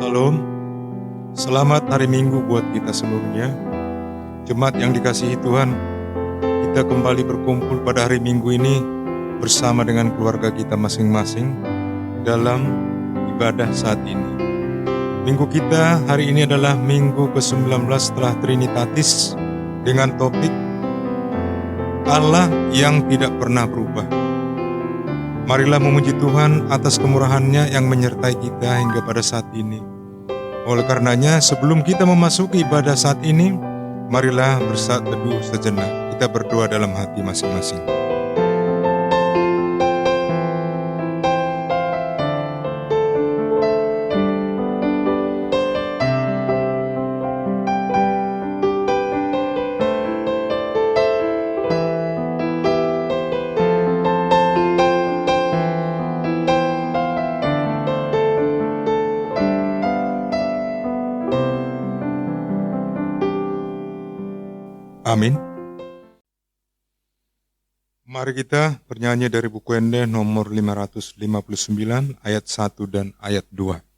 Shalom, selamat hari Minggu buat kita seluruhnya. Jemaat yang dikasihi Tuhan, kita kembali berkumpul pada hari Minggu ini bersama dengan keluarga kita masing-masing dalam ibadah saat ini. Minggu kita hari ini adalah Minggu ke-19 setelah Trinitatis dengan topik Allah yang tidak pernah berubah. Marilah memuji Tuhan atas kemurahan-Nya yang menyertai kita hingga pada saat ini. Oleh karenanya, sebelum kita memasuki ibadah saat ini, marilah bersaat teduh sejenak. Kita berdoa dalam hati masing-masing. Amin. Mari kita bernyanyi dari buku Ende nomor 559 ayat 1 dan ayat 2.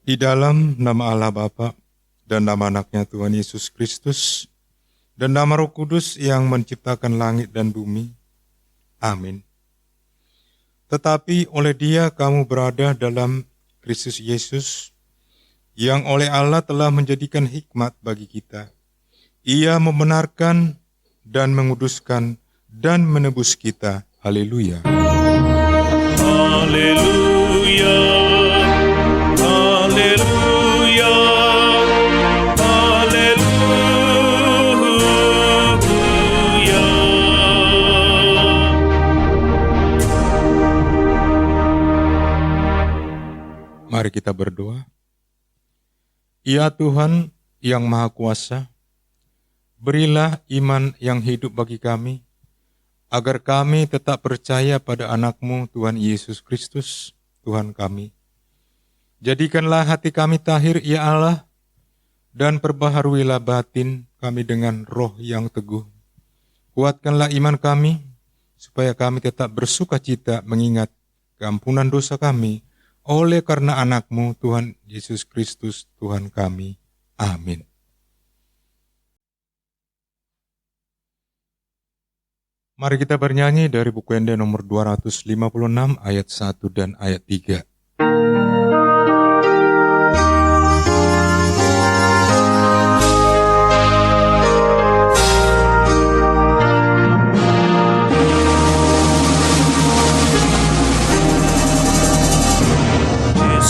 Di dalam nama Allah Bapa dan nama anaknya Tuhan Yesus Kristus dan nama Roh Kudus yang menciptakan langit dan bumi. Amin. Tetapi oleh Dia kamu berada dalam Kristus Yesus, yang oleh Allah telah menjadikan hikmat bagi kita. Ia membenarkan dan menguduskan dan menebus kita. Haleluya. Haleluya. Mari kita berdoa. Ya Tuhan yang Maha Kuasa, berilah iman yang hidup bagi kami, agar kami tetap percaya pada anak-Mu Tuhan Yesus Kristus, Tuhan kami. Jadikanlah hati kami tahir, ya Allah, dan perbaharuilah batin kami dengan roh yang teguh. Kuatkanlah iman kami, supaya kami tetap bersuka cita mengingat keampunan dosa kami, oleh karena anak-Mu Tuhan Yesus Kristus Tuhan kami. Amin. Mari kita bernyanyi dari buku Ende nomor 256 ayat 1 dan ayat 3.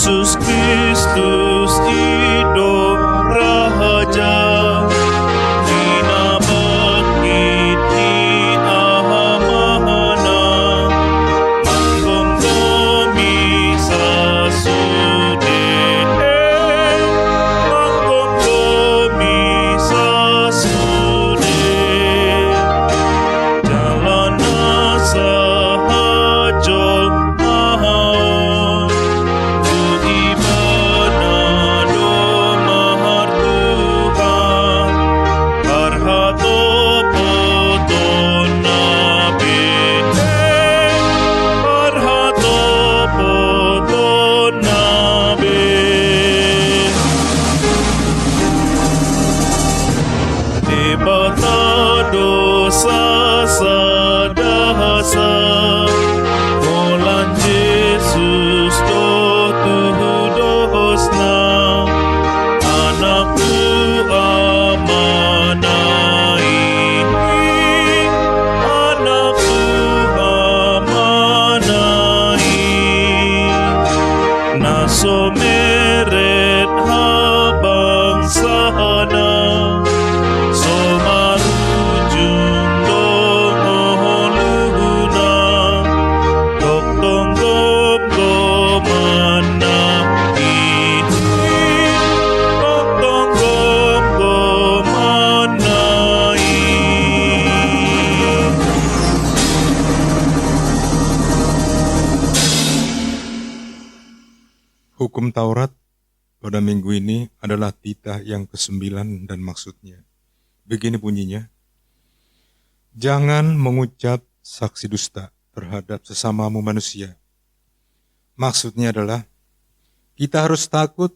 Yesus Kristus hidup raja, Dina Bhakti Aha Mahana. someret habang sana, somarujung dongohon luhuna, toktong gom-goman na ihi, toktong gom-goman na Hukum Taurat pada minggu ini adalah titah yang ke-9 dan maksudnya. Begini bunyinya, jangan mengucap saksi dusta terhadap sesamamu manusia. Maksudnya adalah, kita harus takut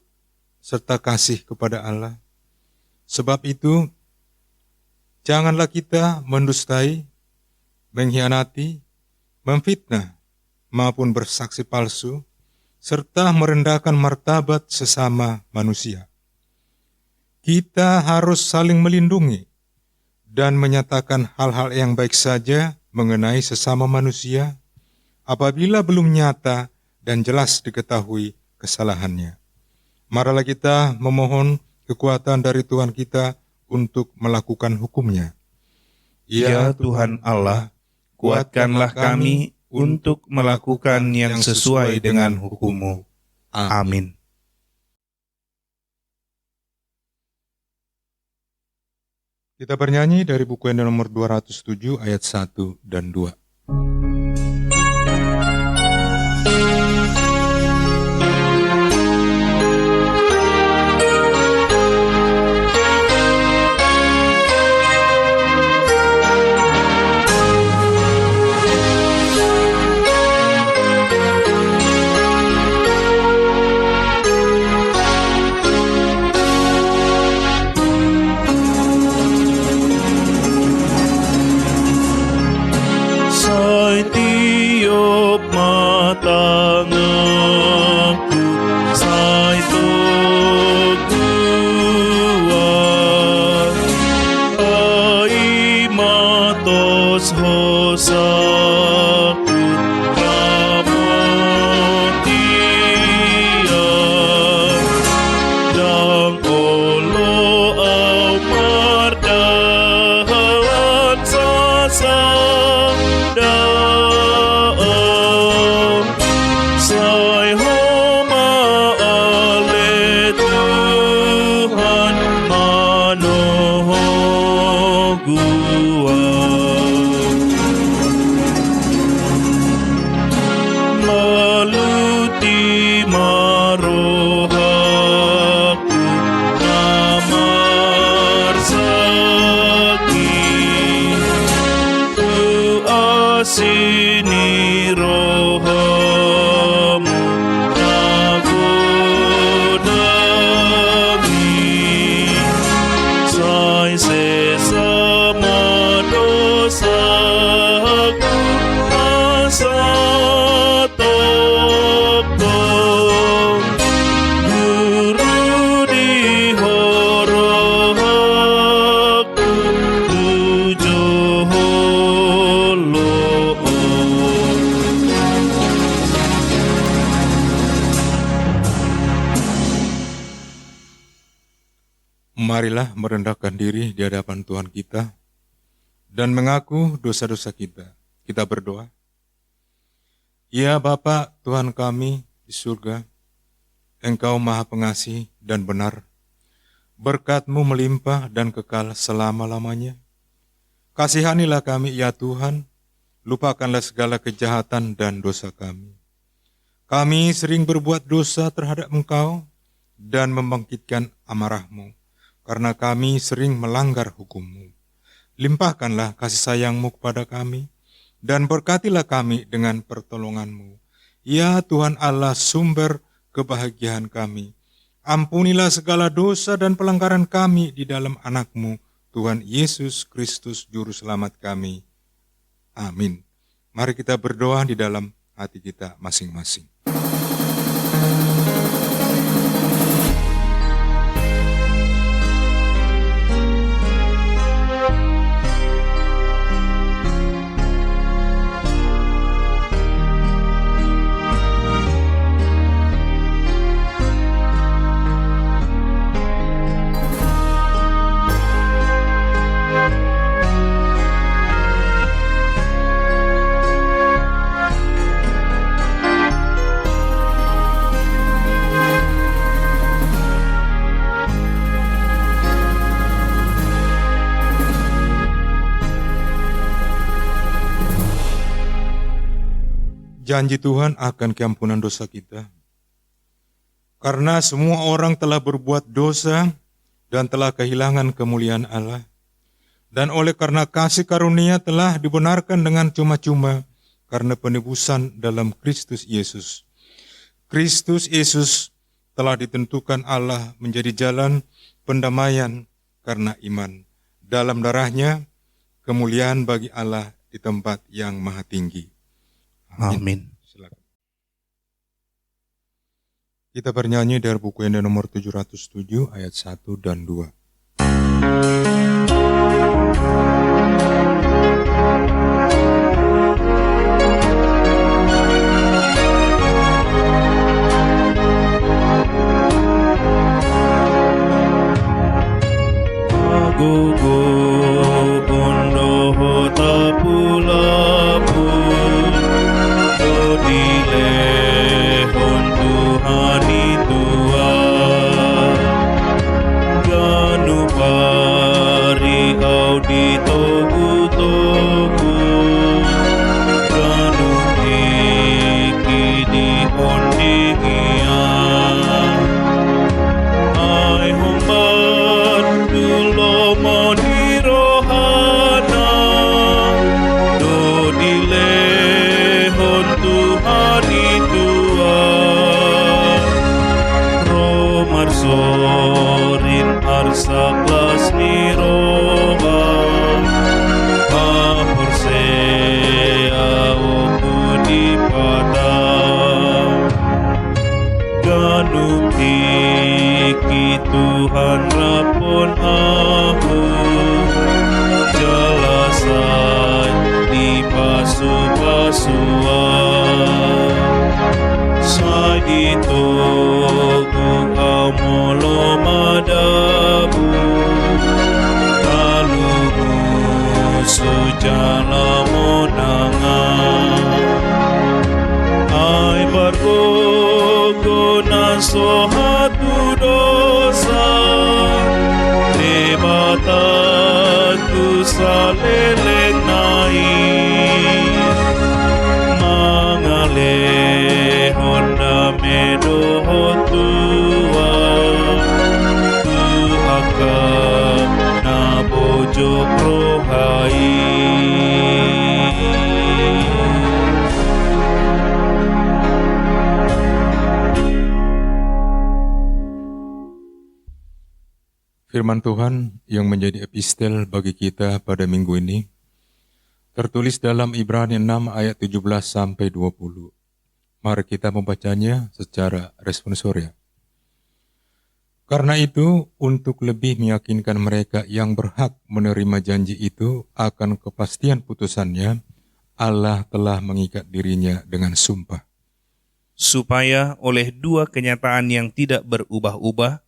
serta kasih kepada Allah. Sebab itu, janganlah kita mendustai, mengkhianati, memfitnah, maupun bersaksi palsu, serta merendahkan martabat sesama manusia. Kita harus saling melindungi dan menyatakan hal-hal yang baik saja mengenai sesama manusia apabila belum nyata dan jelas diketahui kesalahannya. Marilah kita memohon kekuatan dari Tuhan kita untuk melakukan hukumnya. Ya Tuhan Allah, kuatkanlah kami untuk melakukan yang sesuai dengan hukum-Mu. Amin. Kita bernyanyi dari buku yang nomor 207 ayat 1 dan 2. Sai tiup matangaku, sai tokuat, ai matos hosaku, kamotian, dang olo au mardahan sasa. Sai homa ale Tuhan manoho gua, maluti marohaku namar sakit, ku asini rohamu nagunami, sai sesama dosaku asa tokong, guru di horohaku tujuholo. Marilah merendahkan diri di hadapan Tuhan kita dan mengaku dosa-dosa kita. Kita berdoa. Ya Bapa Tuhan kami di surga, Engkau Maha Pengasih dan benar. Berkat-Mu melimpah dan kekal selama-lamanya. Kasihanilah kami ya Tuhan, lupakanlah segala kejahatan dan dosa kami. Kami sering berbuat dosa terhadap Engkau dan membangkitkan amarah-Mu, karena kami sering melanggar hukum-Mu. Limpahkanlah kasih sayang-Mu kepada kami, dan berkatilah kami dengan pertolongan-Mu. Ya Tuhan Allah, sumber kebahagiaan kami. Ampunilah segala dosa dan pelanggaran kami di dalam anak-Mu, Tuhan Yesus Kristus Juru Selamat kami. Amin. Mari kita berdoa di dalam hati kita masing-masing. janji Tuhan akan keampunan dosa kita. Karena semua orang telah berbuat dosa dan telah kehilangan kemuliaan Allah. Dan oleh karena kasih karunia telah dibenarkan dengan cuma-cuma karena penebusan dalam Kristus Yesus. Kristus Yesus telah ditentukan Allah menjadi jalan pendamaian karena iman. Dalam darahnya, kemuliaan bagi Allah di tempat yang maha tinggi. Amin. Silakan. Kita bernyanyi dari buku Enda nomor 707 ayat 1 dan 2. Gugu undo hota pulapu dodile hontuhani tua ganu pari audito gutogu ganu tiki di ondigia ai humbat dulo moni rohana dodile hontuhani tua romar sorin arsa klas niroba hapur sea oku di padang ganuk tiki Tuhan rapon aku jelasan di pasu-pasuan sai ditogu amolo madabu kalumu sujala monangan ai bargogo naso hatu dosa lebataku saleleng nai mangale honda medo hotua tu akan nabojo rohai. Firman Tuhan yang menjadi epistel bagi kita pada minggu ini tertulis dalam Ibrani 6 ayat 17 sampai 20. Mari kita membacanya secara responsorial. Karena itu, untuk lebih meyakinkan mereka yang berhak menerima janji itu akan kepastian putusannya, Allah telah mengikat dirinya dengan sumpah. Supaya oleh dua kenyataan yang tidak berubah-ubah,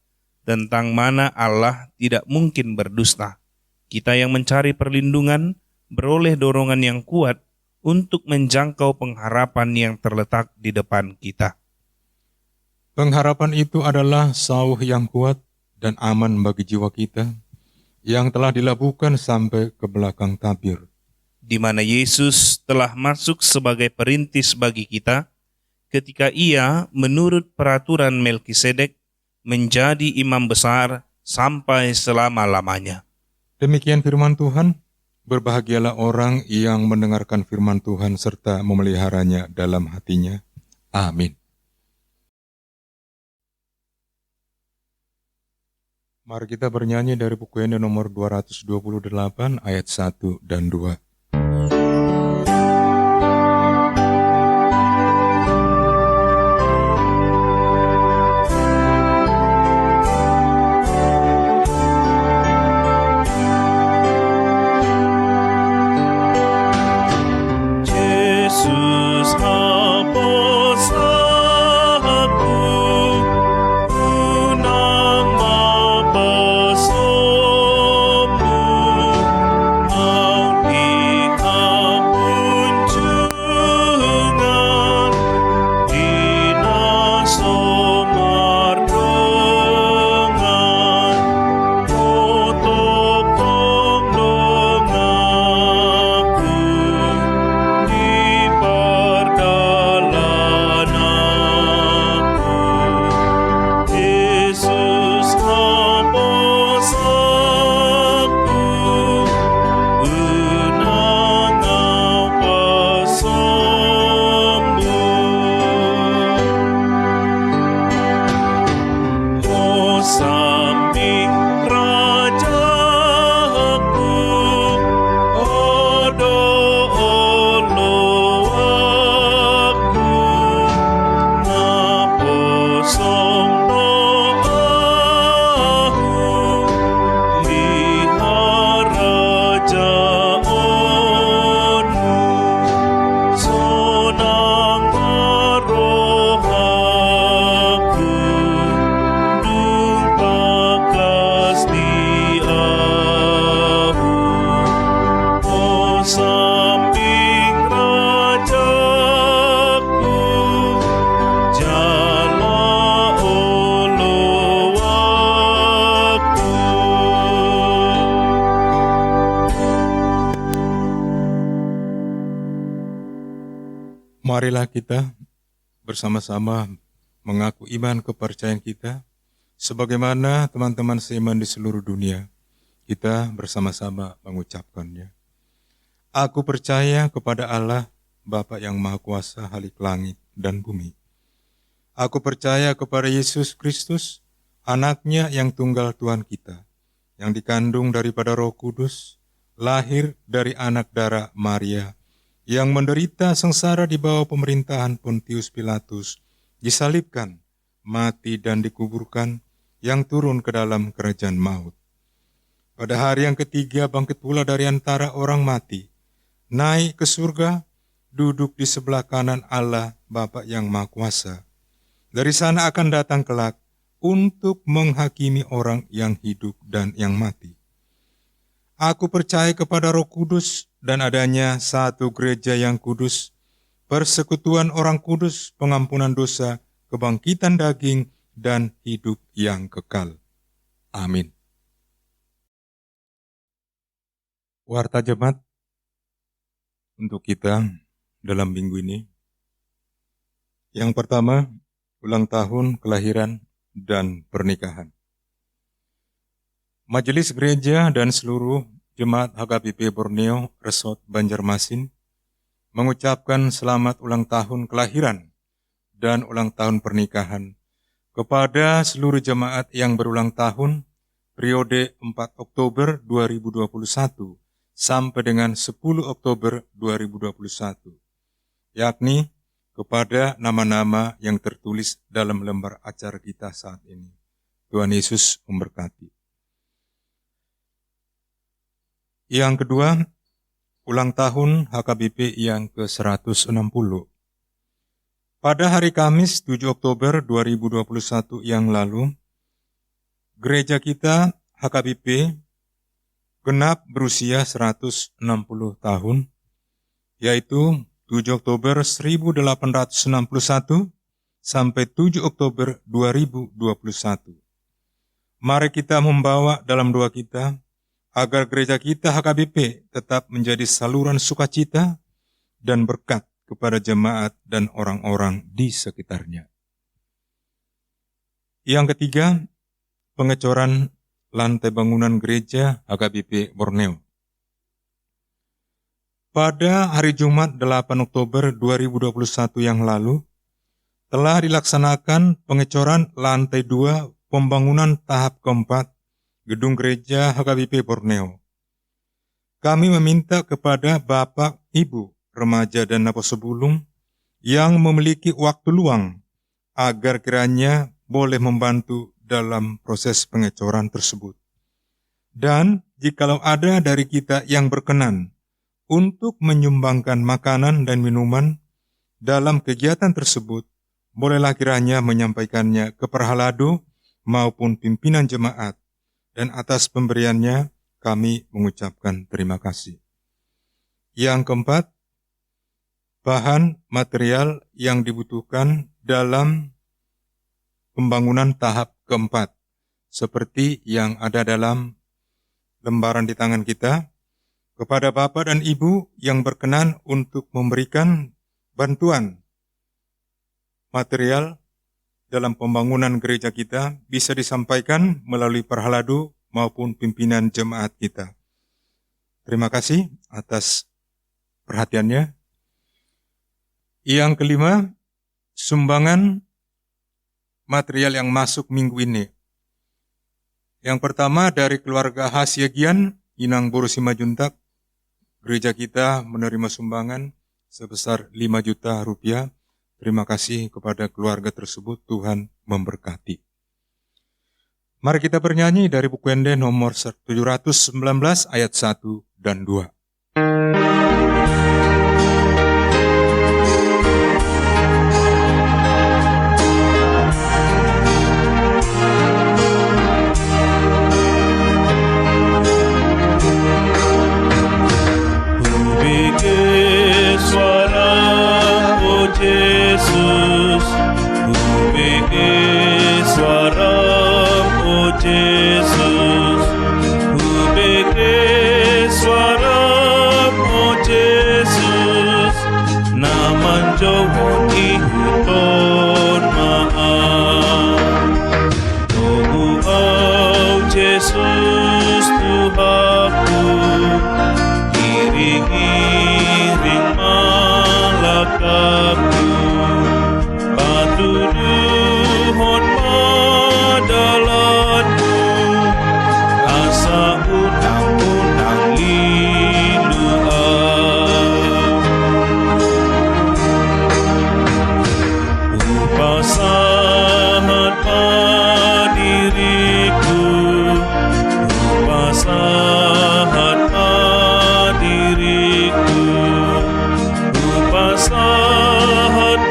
tentang mana Allah tidak mungkin berdusta, kita yang mencari perlindungan beroleh dorongan yang kuat untuk menjangkau pengharapan yang terletak di depan kita. Pengharapan itu adalah sauh yang kuat dan aman bagi jiwa kita, yang telah dilabuhkan sampai ke belakang tabir, di mana Yesus telah masuk sebagai perintis bagi kita, ketika Ia menurut peraturan Melkisedek menjadi imam besar sampai selama-lamanya. Demikian firman Tuhan. Berbahagialah orang yang mendengarkan firman Tuhan serta memeliharanya dalam hatinya. Amin. Mari kita bernyanyi dari buku Enda nomor 228 ayat 1 dan 2. Unang mapasomu, ang samping Rajaku, ada Allah aku, naposong doaku, lihat rajaanmu, sonang rohaku, dung pakas diahu, o samping rajaku, jala olo aku. Marilah kita bersama-sama mengaku iman kepercayaan kita, sebagaimana teman-teman seiman di seluruh dunia, kita bersama-sama mengucapkannya. Aku percaya kepada Allah, Bapa yang Maha Kuasa Halik langit dan bumi. Aku percaya kepada Yesus Kristus, anaknya yang tunggal Tuhan kita, yang dikandung daripada Roh Kudus, lahir dari anak darah Maria, yang menderita sengsara di bawah pemerintahan Pontius Pilatus, disalibkan, mati dan dikuburkan, yang turun ke dalam kerajaan maut. Pada hari yang ketiga bangkit pula dari antara orang mati, naik ke surga, duduk di sebelah kanan Allah Bapa yang Maha Kuasa. Dari sana akan datang kelak untuk menghakimi orang yang hidup dan yang mati. Aku percaya kepada Roh Kudus dan adanya satu gereja yang kudus, persekutuan orang kudus, pengampunan dosa, kebangkitan daging, dan hidup yang kekal. Amin. Warta jemaat untuk kita dalam minggu ini. Yang pertama, ulang tahun kelahiran dan pernikahan. Majelis Gereja dan seluruh Jemaat HKBP Borneo Resort Banjarmasin mengucapkan selamat ulang tahun kelahiran dan ulang tahun pernikahan kepada seluruh jemaat yang berulang tahun periode 4 Oktober 2021 sampai dengan 10 Oktober 2021, yakni kepada nama-nama yang tertulis dalam lembar acara kita saat ini. Tuhan Yesus memberkati. Yang kedua, ulang tahun HKBP yang ke-160. Pada hari Kamis 7 Oktober 2021 yang lalu, gereja kita HKBP genap berusia 160 tahun, yaitu 7 Oktober 1861 sampai 7 Oktober 2021. Mari kita membawa dalam doa kita, agar gereja kita HKBP tetap menjadi saluran sukacita dan berkat kepada jemaat dan orang-orang di sekitarnya. Yang ketiga, pengecoran lantai bangunan gereja HKBP Borneo. Pada hari Jumat 8 Oktober 2021 yang lalu, telah dilaksanakan pengecoran lantai 2 pembangunan tahap keempat Gedung Gereja HKBP Borneo. Kami meminta kepada Bapak, Ibu, Remaja dan Naposebulung yang memiliki waktu luang agar kiranya boleh membantu dalam proses pengecoran tersebut. Dan jikalau ada dari kita yang berkenan untuk menyumbangkan makanan dan minuman dalam kegiatan tersebut, bolehlah kiranya menyampaikannya ke Perhalado maupun pimpinan jemaat. Dan atas pemberiannya kami mengucapkan terima kasih. Yang keempat, bahan material yang dibutuhkan dalam pembangunan tahap keempat, seperti yang ada dalam lembaran di tangan kita, kepada Bapak dan Ibu yang berkenan untuk memberikan bantuan material dalam pembangunan gereja kita bisa disampaikan melalui Perhalado maupun pimpinan jemaat kita. Terima kasih atas perhatiannya. Yang kelima, sumbangan material yang masuk minggu ini. Yang pertama dari keluarga Hasyagian, Inang Boru Simajuntak, gereja kita menerima sumbangan sebesar 5 juta rupiah. Terima kasih kepada keluarga tersebut, Tuhan memberkati. Mari kita bernyanyi dari buku Ende nomor 719 ayat 1 dan 2. Yesus, ku beri suara, oh Yesus, ku beri suara, oh Yesus, naman jawon ihuton maaf, oh Yesus Tuhanku, iring-iring malakaku, patuduhon madalanmu, asa unang-unang liluan. Upasahan padiriku, upasahan padiriku, upasahan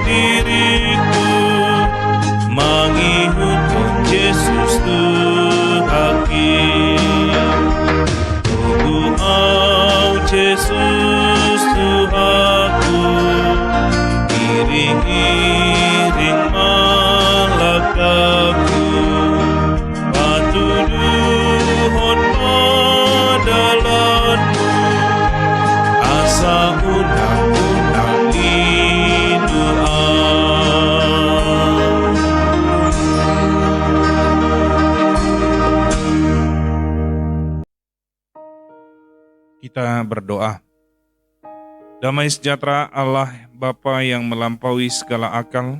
diriku, mangihutkan Yesus Tuhakim. Oh Yesus Tuhanku, iring-iring malakaku, patuduhon madalanmu, asa unang-unang liduan. Kita berdoa. Damai sejahtera Allah Bapa yang melampaui segala akal,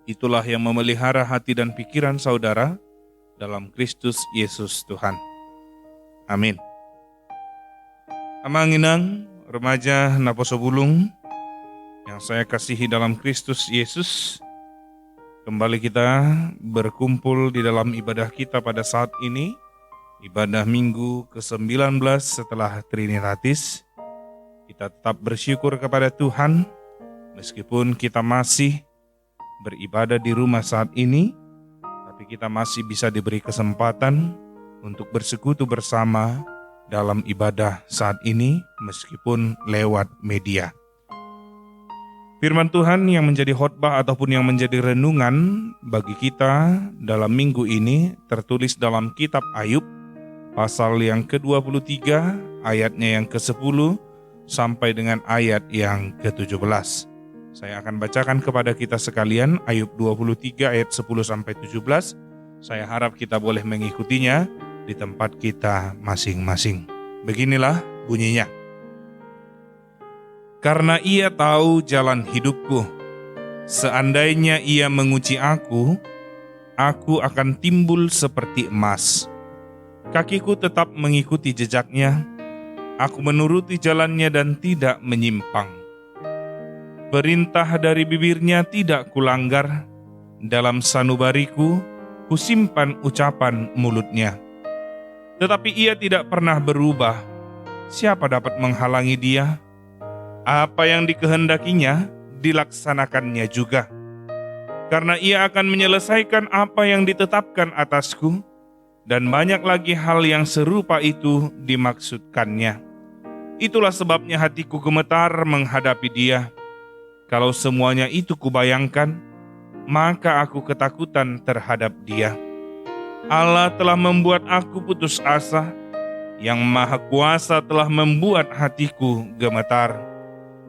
itulah yang memelihara hati dan pikiran saudara dalam Kristus Yesus Tuhan. Amin. Amanginang, remaja Naposo Bulung yang saya kasihi dalam Kristus Yesus, kembali kita berkumpul di dalam ibadah kita pada saat ini, ibadah minggu ke-19 setelah Trinitatis. Kita tetap bersyukur kepada Tuhan, meskipun kita masih beribadah di rumah saat ini, tapi kita masih bisa diberi kesempatan untuk bersekutu bersama dalam ibadah saat ini, meskipun lewat media. Firman Tuhan yang menjadi khotbah ataupun yang menjadi renungan bagi kita dalam minggu ini tertulis dalam kitab Ayub, pasal yang ke-23, ayatnya yang ke-10, sampai dengan ayat yang ke-17. Saya akan bacakan kepada kita sekalian Ayub 23 ayat 10 sampai 17. Saya harap kita boleh mengikutinya di tempat kita masing-masing. Beginilah bunyinya. Karena ia tahu jalan hidupku, seandainya ia menguji aku akan timbul seperti emas. Kakiku tetap mengikuti jejaknya, aku menuruti jalannya dan tidak menyimpang. Perintah dari bibirnya tidak kulanggar, dalam sanubariku kusimpan ucapan mulutnya. Tetapi ia tidak pernah berubah, siapa dapat menghalangi dia? Apa yang dikehendakinya, dilaksanakannya juga. Karena ia akan menyelesaikan apa yang ditetapkan atasku, dan banyak lagi hal yang serupa itu dimaksudkannya. Itulah sebabnya hatiku gemetar menghadapi dia. Kalau semuanya itu kubayangkan, maka aku ketakutan terhadap dia. Allah telah membuat aku putus asa, yang Maha Kuasa telah membuat hatiku gemetar.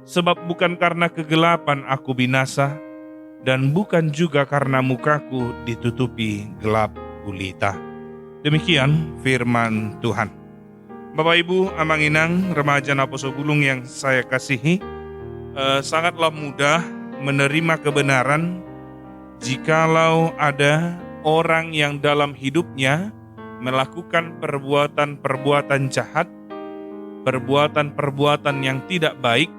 Sebab bukan karena kegelapan aku binasa, dan bukan juga karena mukaku ditutupi gelap gulita. Demikian firman Tuhan. Bapak Ibu, Amanginang, remaja Naposo Bulung yang saya kasihi, sangatlah mudah menerima kebenaran jikalau ada orang yang dalam hidupnya melakukan perbuatan-perbuatan jahat, perbuatan-perbuatan yang tidak baik,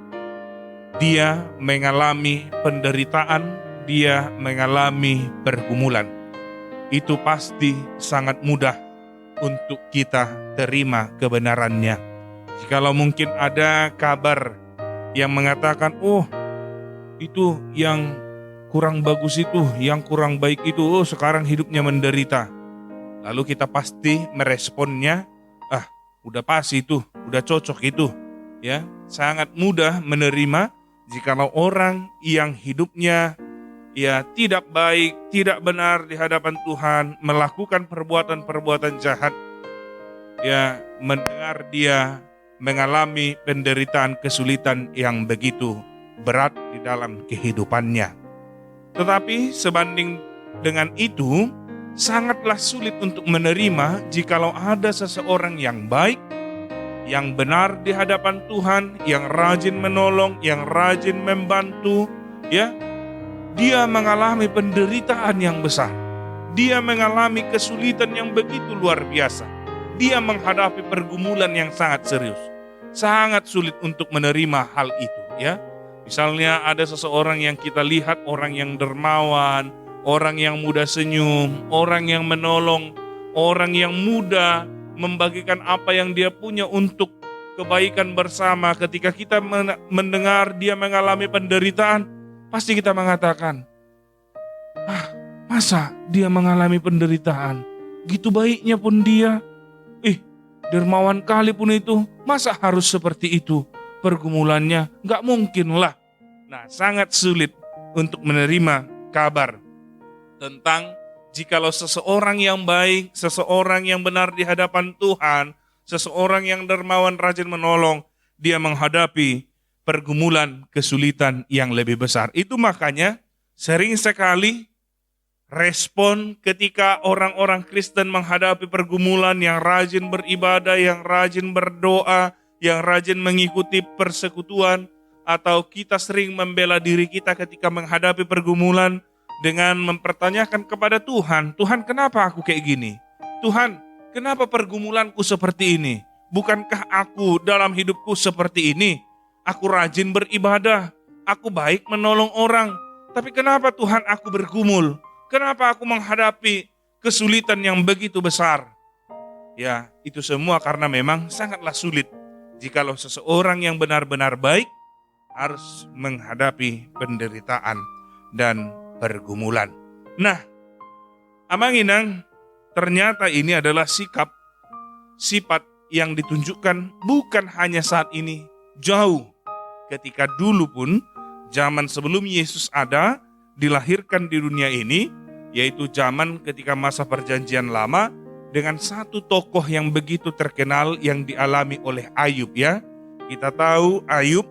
dia mengalami penderitaan, dia mengalami pergumulan. Itu pasti sangat mudah untuk kita terima kebenarannya. Jikalau mungkin ada kabar yang mengatakan, oh itu yang kurang bagus itu, yang kurang baik itu, oh sekarang hidupnya menderita. Lalu kita pasti meresponnya, udah pas itu, udah cocok itu. Ya, sangat mudah menerima jikalau orang yang hidupnya tidak baik, tidak benar di hadapan Tuhan, melakukan perbuatan-perbuatan jahat, mendengar dia mengalami penderitaan, kesulitan yang begitu berat di dalam kehidupannya. Tetapi sebanding dengan itu, sangatlah sulit untuk menerima jikalau ada seseorang yang baik, yang benar di hadapan Tuhan, yang rajin menolong, yang rajin membantu, dia mengalami penderitaan yang besar. Dia mengalami kesulitan yang begitu luar biasa. Dia menghadapi pergumulan yang sangat serius. Sangat sulit untuk menerima hal itu, Misalnya ada seseorang yang kita lihat orang yang dermawan, orang yang mudah senyum, orang yang menolong, orang yang mudah membagikan apa yang dia punya untuk kebaikan bersama. Ketika kita mendengar dia mengalami penderitaan, pasti kita mengatakan, masa dia mengalami penderitaan? Gitu baiknya pun dia, dermawan kali pun itu, masa harus seperti itu? Pergumulannya gak mungkin lah. Nah, sangat sulit untuk menerima kabar tentang jikalau seseorang yang baik, seseorang yang benar di hadapan Tuhan, seseorang yang dermawan, rajin menolong, dia menghadapi pergumulan, kesulitan yang lebih besar. Itu makanya sering sekali respon ketika orang-orang Kristen menghadapi pergumulan, yang rajin beribadah, yang rajin berdoa, yang rajin mengikuti persekutuan, atau kita sering membela diri kita ketika menghadapi pergumulan dengan mempertanyakan kepada Tuhan, Tuhan kenapa aku kayak gini? Tuhan kenapa pergumulanku seperti ini? Bukankah aku dalam hidupku seperti ini? Aku rajin beribadah, aku baik menolong orang, tapi kenapa Tuhan aku bergumul? Kenapa aku menghadapi kesulitan yang begitu besar? Ya, itu semua karena memang sangatlah sulit jikalau seseorang yang benar-benar baik harus menghadapi penderitaan dan pergumulan. Nah, Amang Inang, ternyata ini adalah sifat yang ditunjukkan bukan hanya saat ini, jauh ketika dulu pun, zaman sebelum Yesus ada, dilahirkan di dunia ini, yaitu zaman ketika masa perjanjian lama, dengan satu tokoh yang begitu terkenal yang dialami oleh Ayub, Kita tahu Ayub,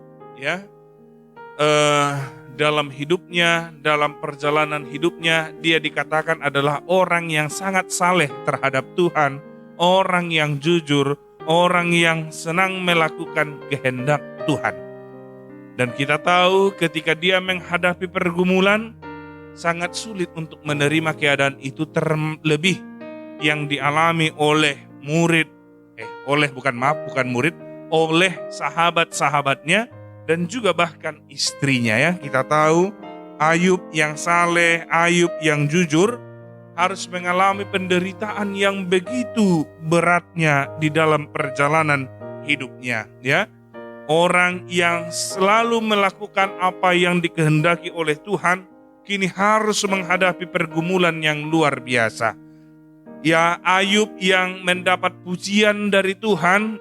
dalam hidupnya, dalam perjalanan hidupnya, dia dikatakan adalah orang yang sangat saleh terhadap Tuhan, orang yang jujur, orang yang senang melakukan kehendak Tuhan. Dan kita tahu ketika dia menghadapi pergumulan, sangat sulit untuk menerima keadaan itu, terlebih yang dialami oleh oleh sahabat-sahabatnya, dan juga bahkan istrinya, Kita tahu Ayub yang saleh, Ayub yang jujur harus mengalami penderitaan yang begitu beratnya di dalam perjalanan hidupnya, Orang yang selalu melakukan apa yang dikehendaki oleh Tuhan kini harus menghadapi pergumulan yang luar biasa. Ayub yang mendapat pujian dari Tuhan,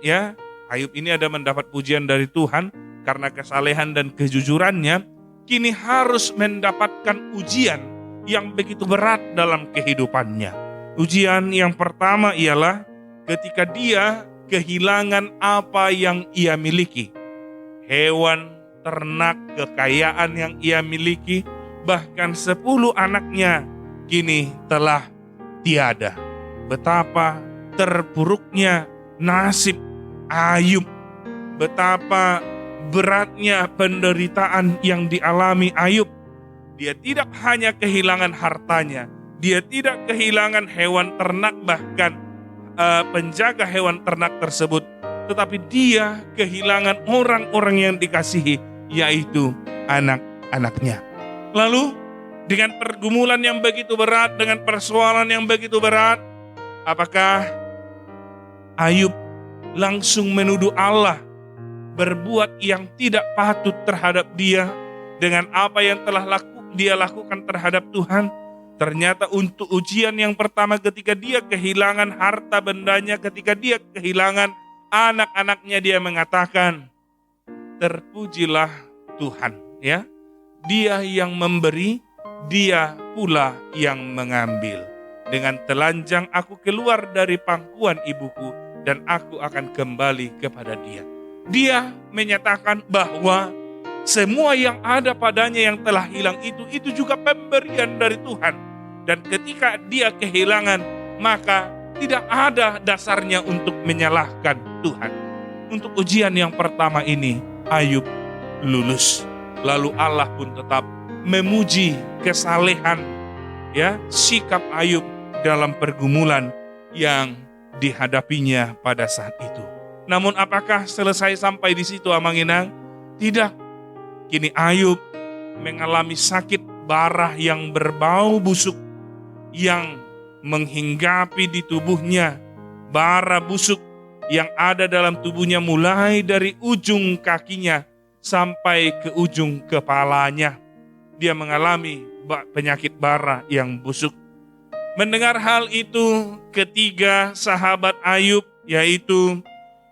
Ayub ini ada mendapat pujian dari Tuhan karena kesalehan dan kejujurannya, kini harus mendapatkan ujian yang begitu berat dalam kehidupannya. Ujian yang pertama ialah ketika dia kehilangan apa yang ia miliki. Hewan, ternak, kekayaan yang ia miliki, bahkan 10 anaknya kini telah tiada. Betapa terpuruknya nasib Ayub, betapa beratnya penderitaan yang dialami Ayub. Dia tidak hanya kehilangan hartanya, Dia tidak kehilangan hewan ternak, bahkan penjaga hewan ternak tersebut, tetapi dia kehilangan orang-orang yang dikasihi, yaitu anak-anaknya. Lalu dengan pergumulan yang begitu berat, dengan persoalan yang begitu berat, apakah Ayub langsung menuduh Allah berbuat yang tidak patut terhadap dia dengan apa yang telah dia lakukan terhadap Tuhan? Ternyata untuk ujian yang pertama, ketika dia kehilangan harta bendanya, ketika dia kehilangan anak-anaknya, dia mengatakan, terpujilah Tuhan, ya. Dia yang memberi, dia pula yang mengambil. Dengan telanjang aku keluar dari pangkuan ibuku, dan aku akan kembali kepada dia. Dia menyatakan bahwa semua yang ada padanya yang telah hilang itu juga pemberian dari Tuhan. Dan ketika dia kehilangan, maka tidak ada dasarnya untuk menyalahkan Tuhan. Untuk ujian yang pertama ini, Ayub lulus. Lalu Allah pun tetap memuji kesalehan, ya, sikap Ayub dalam pergumulan yang dihadapinya pada saat itu. Namun apakah selesai sampai di situ, Amang Inang? Tidak. Kini Ayub mengalami sakit barah yang berbau busuk yang menghinggapi di tubuhnya. Bara busuk yang ada dalam tubuhnya mulai dari ujung kakinya sampai ke ujung kepalanya. Dia mengalami penyakit bara yang busuk. Mendengar hal itu, ketiga sahabat Ayub, yaitu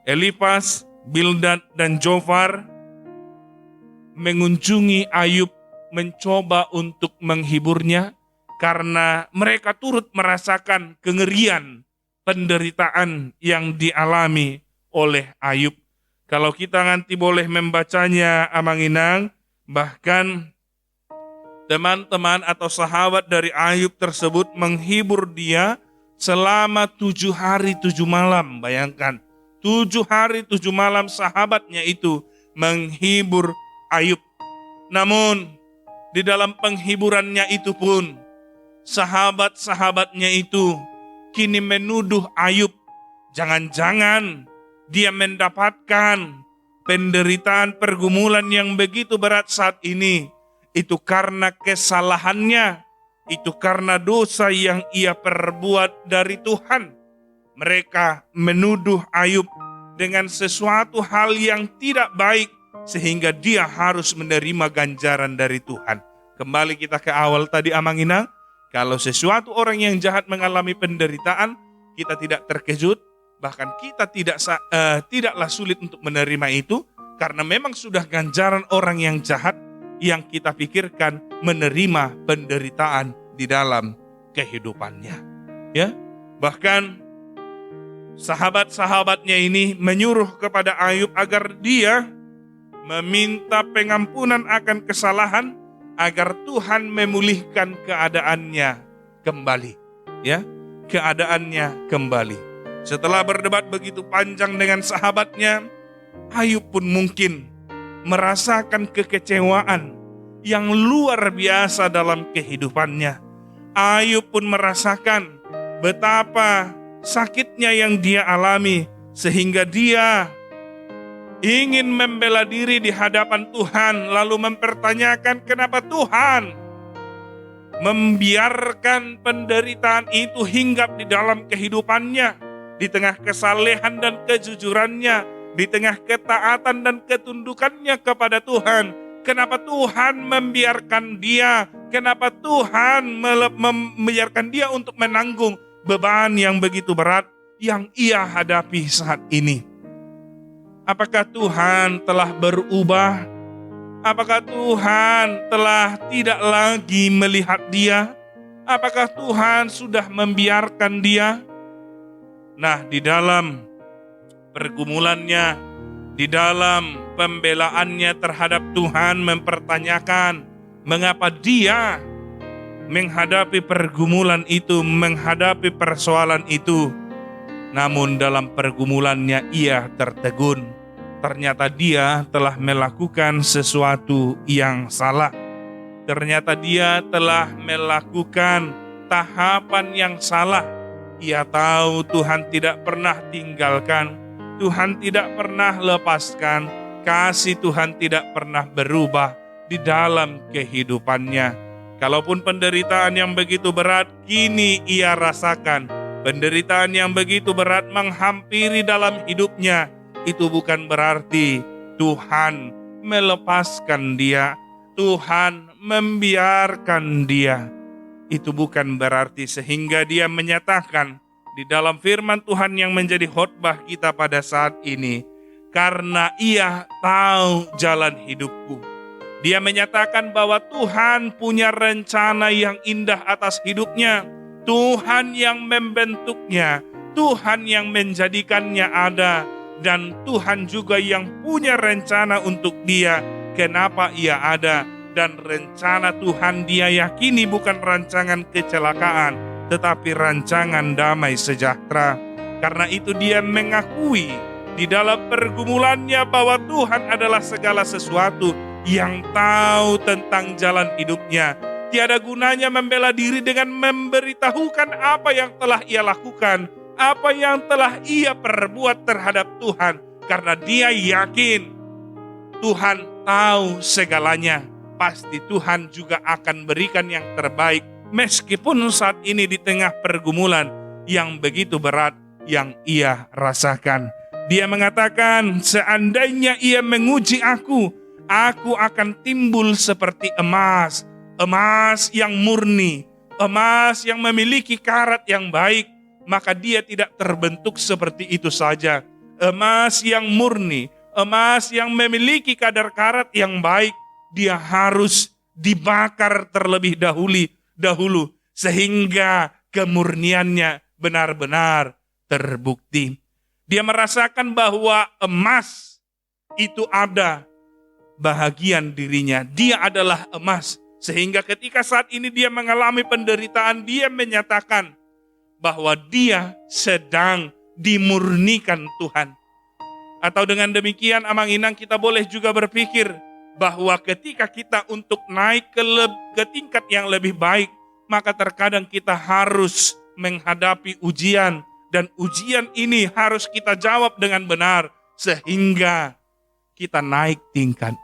Elifas, Bildad, dan Zofar, mengunjungi Ayub, mencoba untuk menghiburnya, karena mereka turut merasakan kengerian penderitaan yang dialami oleh Ayub. Kalau kita nanti boleh membacanya, Amang Inang, bahkan teman-teman atau sahabat dari Ayub tersebut menghibur dia selama 7 hari 7 malam. Bayangkan, 7 hari 7 malam sahabatnya itu menghibur Ayub. Namun di dalam penghiburannya itu pun, sahabat-sahabatnya itu kini menuduh Ayub, jangan-jangan dia mendapatkan penderitaan pergumulan yang begitu berat saat ini, itu karena kesalahannya, itu karena dosa yang ia perbuat dari Tuhan. Mereka menuduh Ayub dengan sesuatu hal yang tidak baik, sehingga dia harus menerima ganjaran dari Tuhan. Kembali kita ke awal tadi, Amang Inang. Kalau sesuatu orang yang jahat mengalami penderitaan, kita tidak terkejut, bahkan kita tidaklah sulit untuk menerima itu, karena memang sudah ganjaran orang yang jahat yang kita pikirkan menerima penderitaan di dalam kehidupannya. Ya, bahkan sahabat-sahabatnya ini menyuruh kepada Ayub agar dia meminta pengampunan akan kesalahan, agar Tuhan memulihkan keadaannya kembali, ya, keadaannya kembali. Setelah berdebat begitu panjang dengan sahabatnya, Ayub pun mungkin merasakan kekecewaan yang luar biasa dalam kehidupannya. Ayub pun merasakan betapa sakitnya yang dia alami, sehingga dia ingin membela diri di hadapan Tuhan, lalu mempertanyakan kenapa Tuhan membiarkan penderitaan itu hinggap di dalam kehidupannya, di tengah kesalehan dan kejujurannya, di tengah ketaatan dan ketundukannya kepada Tuhan. Kenapa Tuhan membiarkan dia? Kenapa Tuhan membiarkan dia untuk menanggung beban yang begitu berat yang ia hadapi saat ini? Apakah Tuhan telah berubah? Apakah Tuhan telah tidak lagi melihat dia? Apakah Tuhan sudah membiarkan dia? Nah, di dalam pergumulannya, di dalam pembelaannya terhadap Tuhan, mempertanyakan mengapa dia menghadapi pergumulan itu, menghadapi persoalan itu. Namun dalam pergumulannya ia tertegun. Ternyata dia telah melakukan sesuatu yang salah. Ternyata dia telah melakukan tahapan yang salah. Ia tahu Tuhan tidak pernah tinggalkan, Tuhan tidak pernah lepaskan, kasih Tuhan tidak pernah berubah di dalam kehidupannya. Kalaupun penderitaan yang begitu berat kini ia rasakan, penderitaan yang begitu berat menghampiri dalam hidupnya, itu bukan berarti Tuhan melepaskan dia, Tuhan membiarkan dia. Itu bukan berarti, sehingga dia menyatakan di dalam firman Tuhan yang menjadi khotbah kita pada saat ini, karena ia tahu jalan hidupku. Dia menyatakan bahwa Tuhan punya rencana yang indah atas hidupnya. Tuhan yang membentuknya, Tuhan yang menjadikannya ada, dan Tuhan juga yang punya rencana untuk dia, kenapa ia ada. Dan rencana Tuhan dia yakini bukan rancangan kecelakaan, tetapi rancangan damai sejahtera. Karena itu dia mengakui di dalam pergumulannya bahwa Tuhan adalah segala sesuatu yang tahu tentang jalan hidupnya. Tiada gunanya membela diri dengan memberitahukan apa yang telah ia lakukan, apa yang telah ia perbuat terhadap Tuhan. Karena dia yakin Tuhan tahu segalanya. Pasti Tuhan juga akan berikan yang terbaik, meskipun saat ini di tengah pergumulan yang begitu berat yang ia rasakan. Dia mengatakan, seandainya ia menguji aku akan timbul seperti emas. Emas yang murni, emas yang memiliki karat yang baik, maka dia tidak terbentuk seperti itu saja. Emas yang murni, emas yang memiliki kadar karat yang baik, dia harus dibakar terlebih dahulu sehingga kemurniannya benar-benar terbukti. Dia merasakan bahwa emas itu ada bahagian dirinya. Dia adalah emas. Sehingga ketika saat ini dia mengalami penderitaan, dia menyatakan bahwa dia sedang dimurnikan Tuhan. Atau dengan demikian, Amang Inang, kita boleh juga berpikir bahwa ketika kita untuk naik ke tingkat yang lebih baik, maka terkadang kita harus menghadapi ujian, dan ujian ini harus kita jawab dengan benar sehingga kita naik tingkat.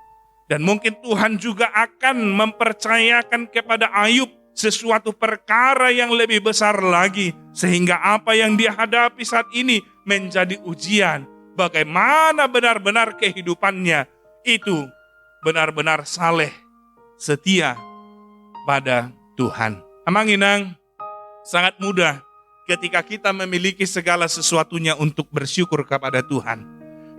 Dan mungkin Tuhan juga akan mempercayakan kepada Ayub sesuatu perkara yang lebih besar lagi, sehingga apa yang dia hadapi saat ini menjadi ujian. Bagaimana benar-benar kehidupannya itu benar-benar saleh, setia pada Tuhan. Amang Inang, sangat mudah ketika kita memiliki segala sesuatunya untuk bersyukur kepada Tuhan.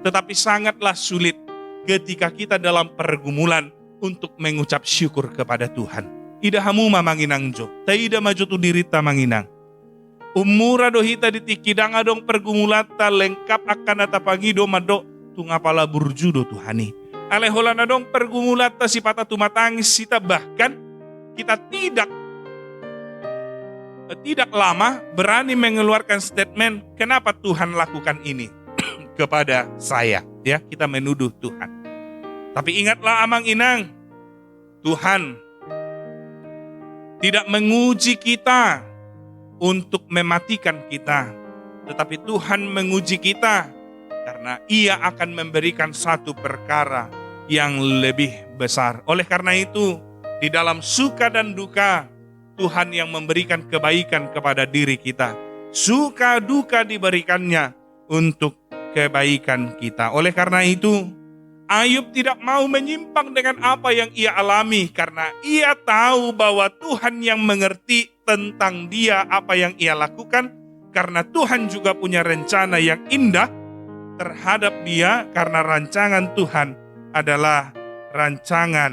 Tetapi sangatlah sulit ketika kita dalam pergumulan untuk mengucap syukur kepada Tuhan. Ida hamu Mamang Inang jo, taida maju tu diri Tamang Inang. Umura dohita ditikidang adong pergumulata lengkap akan atapangido mado tungapala burjudo Tuhani. Aleholana dong pergumulata si patah tumatangis sita, bahkan kita tidak lama berani mengeluarkan statement, kenapa Tuhan lakukan ini kepada saya. Ya, kita menuduh Tuhan. Tapi ingatlah Amang Inang, Tuhan tidak menguji kita untuk mematikan kita, tetapi Tuhan menguji kita karena Ia akan memberikan satu perkara yang lebih besar. Oleh karena itu, di dalam suka dan duka, Tuhan yang memberikan kebaikan kepada diri kita. Suka duka diberikannya untuk kebaikan kita. Oleh karena itu, Ayub tidak mau menyimpang dengan apa yang ia alami, karena ia tahu bahwa Tuhan yang mengerti tentang dia apa yang ia lakukan, karena Tuhan juga punya rencana yang indah terhadap dia, karena rancangan Tuhan adalah rancangan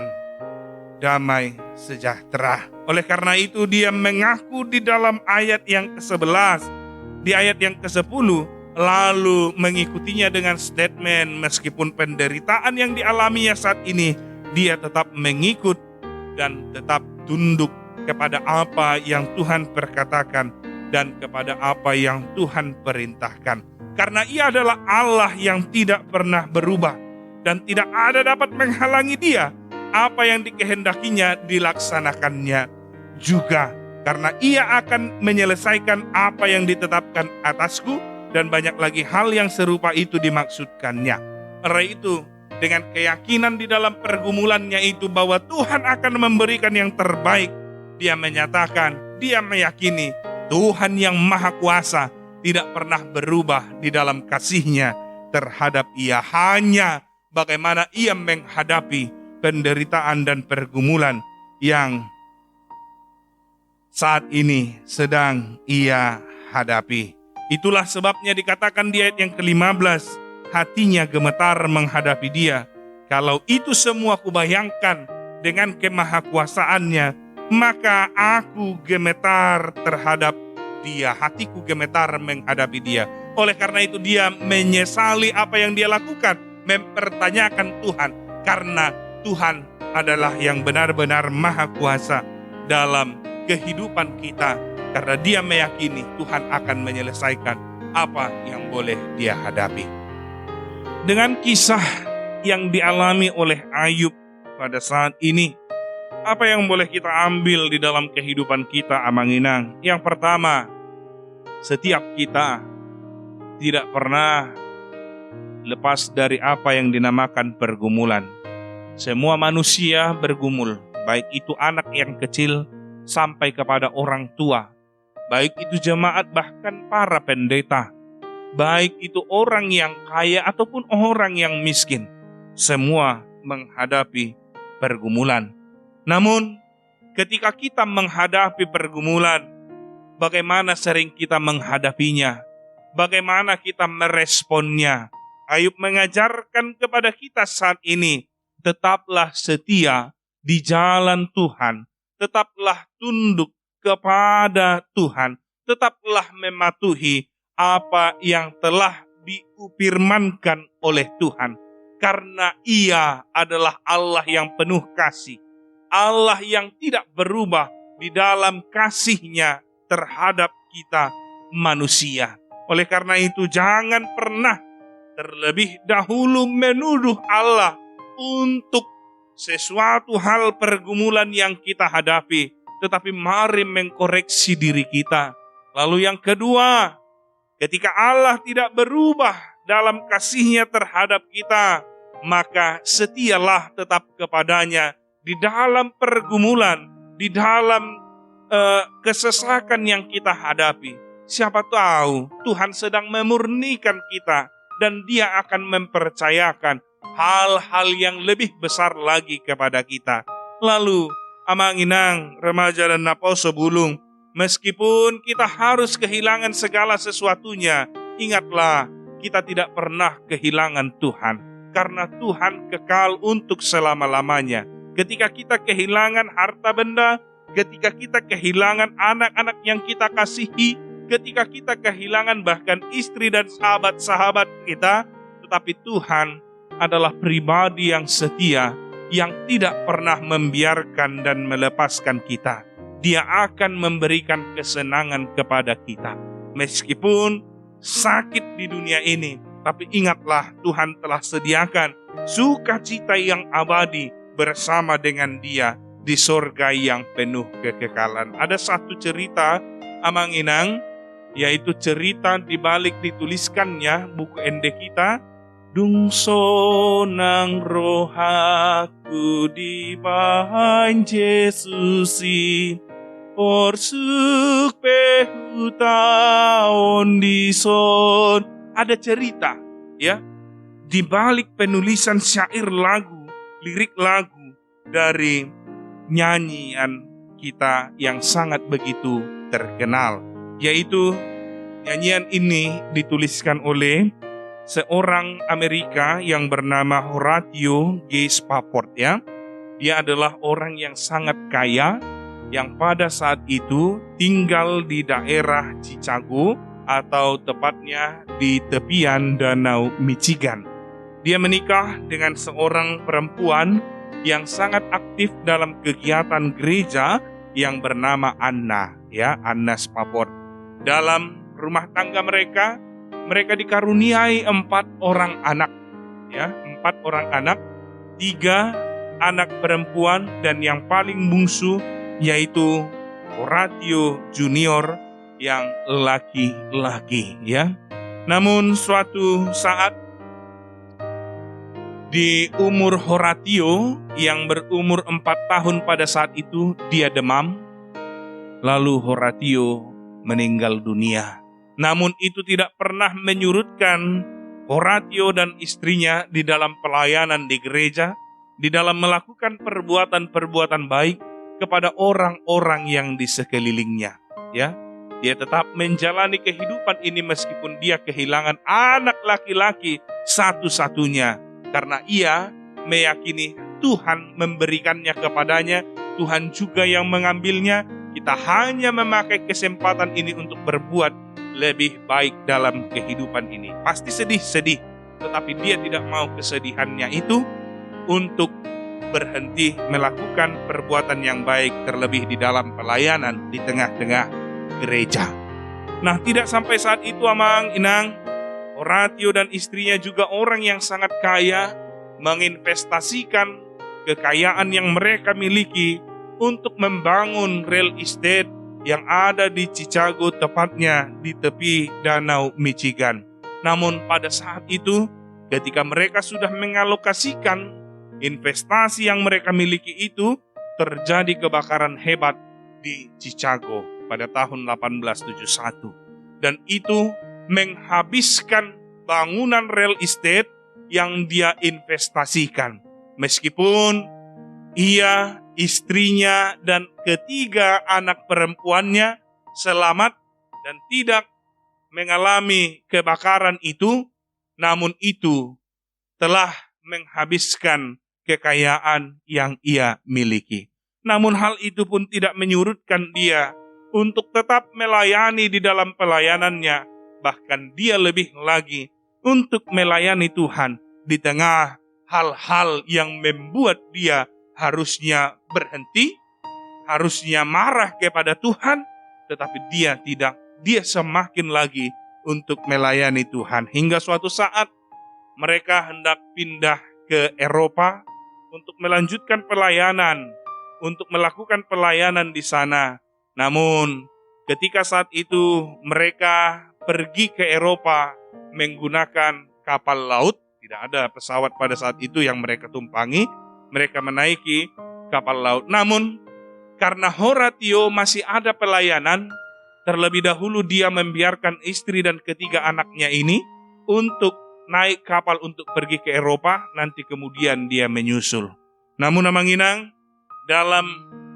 damai sejahtera. Oleh karena itu dia mengaku di dalam ayat yang ke-11, di ayat yang ke-10, lalu mengikutinya dengan statement, meskipun penderitaan yang dialaminya saat ini, dia tetap mengikut dan tetap tunduk kepada apa yang Tuhan perkatakan dan kepada apa yang Tuhan perintahkan. Karena ia adalah Allah yang tidak pernah berubah, dan tidak ada dapat menghalangi dia. Apa yang dikehendakinya dilaksanakannya juga, karena ia akan menyelesaikan apa yang ditetapkan atasku, dan banyak lagi hal yang serupa itu dimaksudkannya. Karena itu, dengan keyakinan di dalam pergumulannya itu bahwa Tuhan akan memberikan yang terbaik, dia menyatakan, dia meyakini Tuhan yang Maha Kuasa tidak pernah berubah di dalam kasih-Nya terhadap ia. Hanya bagaimana ia menghadapi penderitaan dan pergumulan yang saat ini sedang ia hadapi. Itulah sebabnya dikatakan di ayat yang ke-15, hatinya gemetar menghadapi dia. Kalau itu semua kubayangkan dengan kemahakuasaannya, maka aku gemetar terhadap dia. Hatiku gemetar menghadapi dia. Oleh karena itu dia menyesali apa yang dia lakukan, mempertanyakan Tuhan, karena Tuhan adalah yang benar-benar maha kuasa dalam kehidupan kita, karena dia meyakini Tuhan akan menyelesaikan apa yang boleh dia hadapi. Dengan kisah yang dialami oleh Ayub pada saat ini, apa yang boleh kita ambil di dalam kehidupan kita, Amanginang? Yang pertama, setiap kita tidak pernah lepas dari apa yang dinamakan pergumulan. Semua manusia bergumul, baik itu anak yang kecil sampai kepada orang tua, baik itu jemaat bahkan para pendeta, baik itu orang yang kaya ataupun orang yang miskin, semua menghadapi pergumulan. Namun, ketika kita menghadapi pergumulan, bagaimana sering kita menghadapinya? Bagaimana kita meresponnya? Ayub mengajarkan kepada kita saat ini, tetaplah setia di jalan Tuhan, tetaplah tunduk kepada Tuhan, tetaplah mematuhi apa yang telah difirmankan oleh Tuhan, karena Ia adalah Allah yang penuh kasih, Allah yang tidak berubah di dalam kasih-Nya terhadap kita manusia. Oleh karena itu jangan pernah terlebih dahulu menuduh Allah untuk sesuatu hal pergumulan yang kita hadapi, tetapi mari mengkoreksi diri kita. Lalu yang kedua, ketika Allah tidak berubah dalam kasih-Nya terhadap kita, maka setialah tetap kepadanya di dalam pergumulan, di dalam kesesakan yang kita hadapi. Siapa tahu Tuhan sedang memurnikan kita dan Dia akan mempercayakan hal-hal yang lebih besar lagi kepada kita. Lalu, Amanginang, remaja dan naposo bulung, meskipun kita harus kehilangan segala sesuatunya, ingatlah kita tidak pernah kehilangan Tuhan, karena Tuhan kekal untuk selama-lamanya. Ketika kita kehilangan harta benda, ketika kita kehilangan anak-anak yang kita kasihi, ketika kita kehilangan bahkan istri dan sahabat-sahabat kita, tetapi Tuhan adalah pribadi yang setia, yang tidak pernah membiarkan dan melepaskan kita. Dia akan memberikan kesenangan kepada kita. Meskipun sakit di dunia ini, tapi ingatlah Tuhan telah sediakan sukacita yang abadi bersama dengan Dia di sorga yang penuh kekekalan. Ada satu cerita, Amanginang, yaitu cerita di balik dituliskannya buku ende kita, Dungso nang rohaku di bahan Yesusi, porsuk pehutaon di son. Ada cerita, ya, di balik penulisan syair lagu, lirik lagu dari nyanyian kita yang sangat begitu terkenal, yaitu nyanyian ini dituliskan oleh seorang Amerika yang bernama Horatio G. Spafford, ya. Dia adalah orang yang sangat kaya, yang pada saat itu tinggal di daerah Chicago, atau tepatnya di tepian Danau Michigan. Dia menikah dengan seorang perempuan yang sangat aktif dalam kegiatan gereja yang bernama Anna, ya, Anna Spafford. Dalam rumah tangga mereka dikaruniai 4 orang anak, ya, 4 orang anak, 3 anak perempuan dan yang paling bungsu yaitu Horatio Junior yang laki-laki, ya. Namun suatu saat di umur Horatio yang berumur 4 tahun pada saat itu, dia demam. Lalu Horatio meninggal dunia. Namun itu tidak pernah menyurutkan Horatio dan istrinya di dalam pelayanan di gereja, di dalam melakukan perbuatan-perbuatan baik kepada orang-orang yang di sekelilingnya. Ya, dia tetap menjalani kehidupan ini meskipun dia kehilangan anak laki-laki satu-satunya, karena ia meyakini Tuhan memberikannya kepadanya, Tuhan juga yang mengambilnya. Kita hanya memakai kesempatan ini untuk berbuat lebih baik dalam kehidupan ini. Pasti sedih-sedih, tetapi dia tidak mau kesedihannya itu untuk berhenti melakukan perbuatan yang baik, terlebih di dalam pelayanan di tengah-tengah gereja. Nah, tidak sampai saat itu, Amang Inang, Horatio dan istrinya juga orang yang sangat kaya, menginvestasikan kekayaan yang mereka miliki untuk membangun real estate yang ada di Chicago, tepatnya di tepi Danau Michigan. Namun pada saat itu, ketika mereka sudah mengalokasikan investasi yang mereka miliki itu, terjadi kebakaran hebat di Chicago pada tahun 1871. Dan itu menghabiskan bangunan real estate yang dia investasikan. Meskipun ia, istrinya, dan ketiga anak perempuannya selamat dan tidak mengalami kebakaran itu, namun itu telah menghabiskan kekayaan yang ia miliki. Namun hal itu pun tidak menyurutkan dia untuk tetap melayani di dalam pelayanannya, bahkan dia lebih lagi untuk melayani Tuhan di tengah hal-hal yang membuat dia harusnya berhenti, harusnya marah kepada Tuhan, tetapi dia tidak. Dia semakin lagi untuk melayani Tuhan. Hingga suatu saat mereka hendak pindah ke Eropa untuk melanjutkan pelayanan, untuk melakukan pelayanan di sana. Namun ketika saat itu mereka pergi ke Eropa menggunakan kapal laut, tidak ada pesawat pada saat itu yang mereka tumpangi, mereka menaiki kapal laut. Namun karena Horatio masih ada pelayanan, terlebih dahulu dia membiarkan istri dan ketiga anaknya ini untuk naik kapal untuk pergi ke Eropa, nanti kemudian dia menyusul. Namun Amang Inang, dalam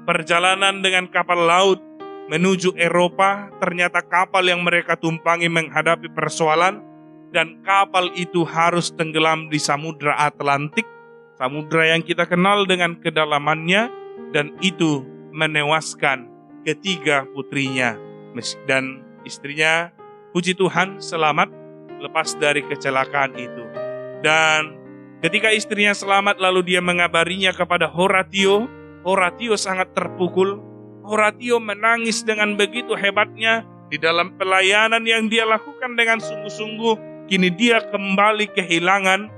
perjalanan dengan kapal laut menuju Eropa, ternyata kapal yang mereka tumpangi menghadapi persoalan, dan kapal itu harus tenggelam di Samudra Atlantik, samudra yang kita kenal dengan kedalamannya, dan itu menewaskan ketiga putrinya. Dan istrinya, puji Tuhan, selamat lepas dari kecelakaan itu. Dan ketika istrinya selamat, lalu dia mengabarinya kepada Horatio. Horatio sangat terpukul. Horatio menangis dengan begitu hebatnya di dalam pelayanan yang dia lakukan dengan sungguh-sungguh. Kini dia kembali kehilangan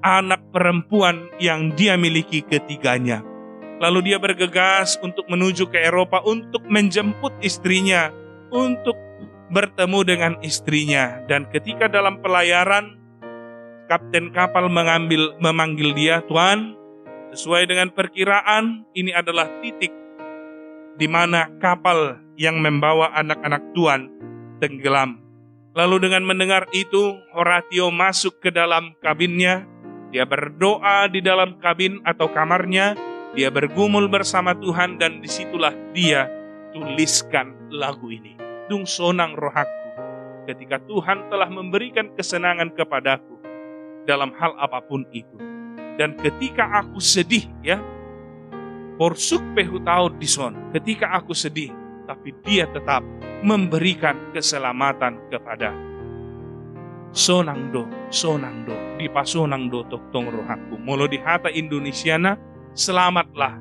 anak perempuan yang dia miliki ketiganya. Lalu dia bergegas untuk menuju ke Eropa untuk menjemput istrinya, untuk bertemu dengan istrinya. Dan ketika dalam pelayaran, kapten kapal memanggil dia, "Tuan, sesuai dengan perkiraan, ini adalah titik di mana kapal yang membawa anak-anak Tuan tenggelam." Lalu dengan mendengar itu, Horatio masuk ke dalam kabinnya. Dia berdoa di dalam kabin atau kamarnya. Dia bergumul bersama Tuhan, dan disitulah dia tuliskan lagu ini. Dung sonang rohaku, ketika Tuhan telah memberikan kesenangan kepadaku dalam hal apapun itu. Dan ketika aku sedih, ya, porsuk pehutaud dison, ketika aku sedih, tapi dia tetap memberikan keselamatan kepada sonang do, di pasonang do toktong rohaku. Molo di hata Indonesiana, selamatlah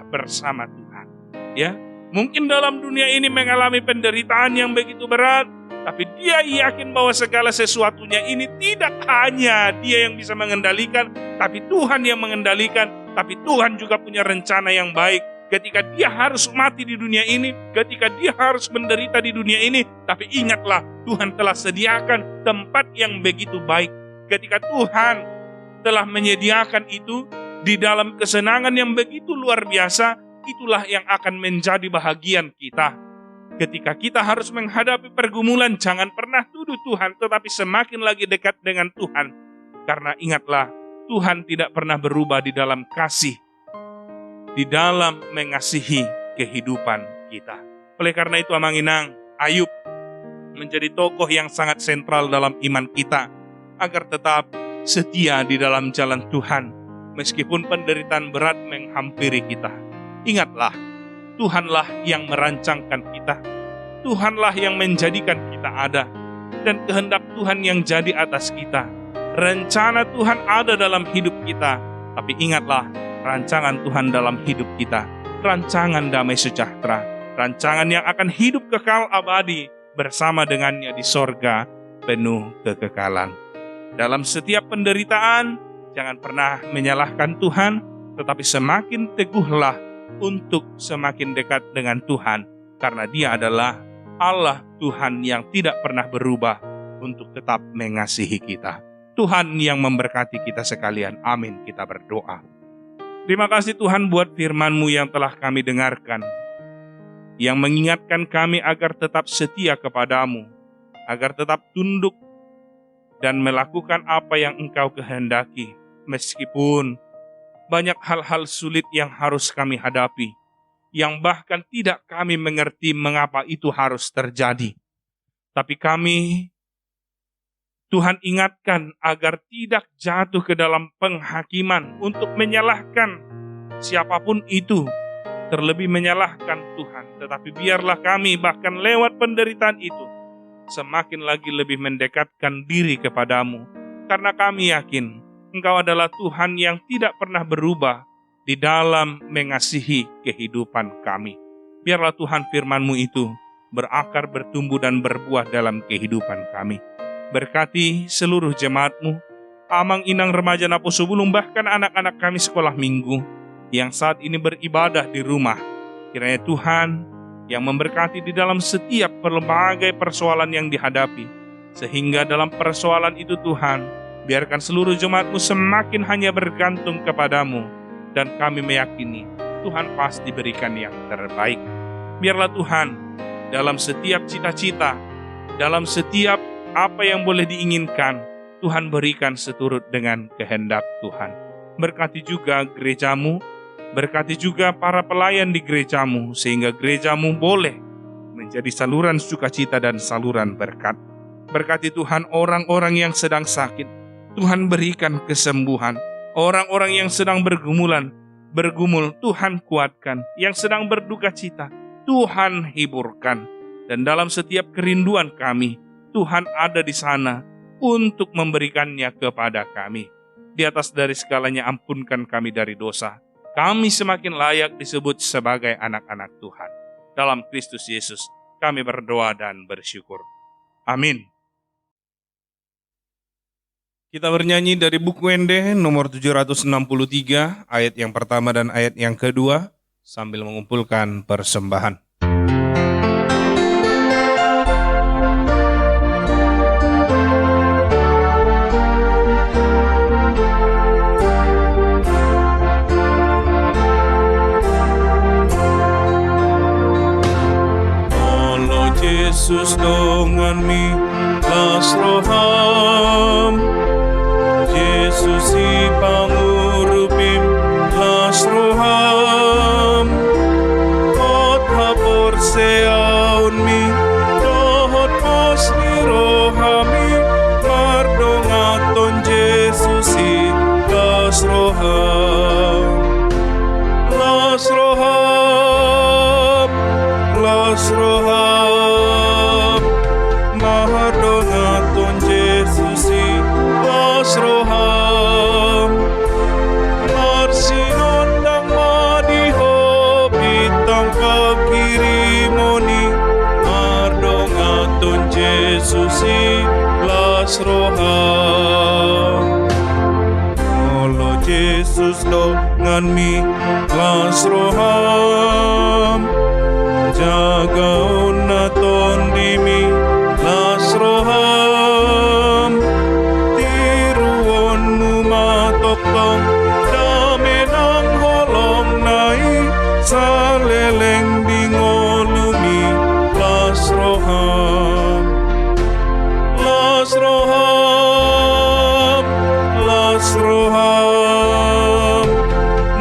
bersama Tuhan. Ya, mungkin dalam dunia ini mengalami penderitaan yang begitu berat, tapi dia yakin bahwa segala sesuatunya ini tidak hanya dia yang bisa mengendalikan, tapi Tuhan yang mengendalikan. Tapi Tuhan juga punya rencana yang baik ketika dia harus mati di dunia ini, ketika dia harus menderita di dunia ini, tapi ingatlah Tuhan telah sediakan tempat yang begitu baik. Ketika Tuhan telah menyediakan itu di dalam kesenangan yang begitu luar biasa, itulah yang akan menjadi bahagian kita. Ketika kita harus menghadapi pergumulan, jangan pernah tuduh Tuhan, tetapi semakin lagi dekat dengan Tuhan. Karena ingatlah, Tuhan tidak pernah berubah di dalam kasih, di dalam mengasihi kehidupan kita. Oleh karena itu, Amang Inang, Ayub menjadi tokoh yang sangat sentral dalam iman kita, agar tetap setia di dalam jalan Tuhan, meskipun penderitaan berat menghampiri kita. Ingatlah, Tuhanlah yang merancangkan kita, Tuhanlah yang menjadikan kita ada, dan kehendak Tuhan yang jadi atas kita. Rencana Tuhan ada dalam hidup kita, tapi ingatlah, rancangan Tuhan dalam hidup kita, rancangan damai sejahtera, rancangan yang akan hidup kekal abadi bersama dengannya di sorga penuh kekekalan. Dalam setiap penderitaan, jangan pernah menyalahkan Tuhan, tetapi semakin teguhlah untuk semakin dekat dengan Tuhan, karena Dia adalah Allah Tuhan yang tidak pernah berubah untuk tetap mengasihi kita. Tuhan yang memberkati kita sekalian. Amin. Kita berdoa. Terima kasih Tuhan buat firman-Mu yang telah kami dengarkan, yang mengingatkan kami agar tetap setia kepadamu, agar tetap tunduk dan melakukan apa yang Engkau kehendaki, meskipun banyak hal-hal sulit yang harus kami hadapi, yang bahkan tidak kami mengerti mengapa itu harus terjadi. Tapi kami, Tuhan ingatkan agar tidak jatuh ke dalam penghakiman untuk menyalahkan siapapun itu, terlebih menyalahkan Tuhan. Tetapi biarlah kami bahkan lewat penderitaan itu, semakin lagi lebih mendekatkan diri kepadamu, karena kami yakin Engkau adalah Tuhan yang tidak pernah berubah di dalam mengasihi kehidupan kami. Biarlah Tuhan firman-Mu itu berakar, bertumbuh, dan berbuah dalam kehidupan kami. Berkati seluruh jemaat-Mu, Amang Inang Remaja Naposo Bulung, bahkan anak-anak kami sekolah minggu yang saat ini beribadah di rumah. Kiranya Tuhan yang memberkati di dalam setiap berbagai persoalan yang dihadapi, sehingga dalam persoalan itu Tuhan, biarkan seluruh jemaat-Mu semakin hanya bergantung kepadamu, dan kami meyakini Tuhan pasti berikan yang terbaik. Biarlah Tuhan dalam setiap cita-cita, dalam setiap apa yang boleh diinginkan, Tuhan berikan seturut dengan kehendak Tuhan. Berkati juga gereja-Mu, berkati juga para pelayan di gereja-Mu, sehingga gereja-Mu boleh menjadi saluran sukacita dan saluran berkat. Berkati Tuhan orang-orang yang sedang sakit, Tuhan berikan kesembuhan. Orang-orang yang sedang bergumul, Tuhan kuatkan. Yang sedang berduka cita, Tuhan hiburkan. Dan dalam setiap kerinduan kami, Tuhan ada di sana untuk memberikannya kepada kami. Di atas dari segalanya, ampunkan kami dari dosa. Kami semakin layak disebut sebagai anak-anak Tuhan. Dalam Kristus Yesus, kami berdoa dan bersyukur. Amin. Kita bernyanyi dari buku Wende nomor 763, ayat yang pertama dan ayat yang kedua, sambil mengumpulkan persembahan. Allah Yesus dengan mi lasroham, Yesus si pangurupim lasroham, kot hapor seaun mi dohot posni rohami, mardongaton Yesus si lasroham, lasroham, lasroham, mardongaton Yesus si lasroham, marsinondang madiho bitang kakirimoni, mardongaton Yesus si lasroham. Olo Yesus dengan milas roham, jaga unaton di milas roham, tiruonmu matoktong damenang holong nai saleleng dingolumi las roham, las roham, las roham,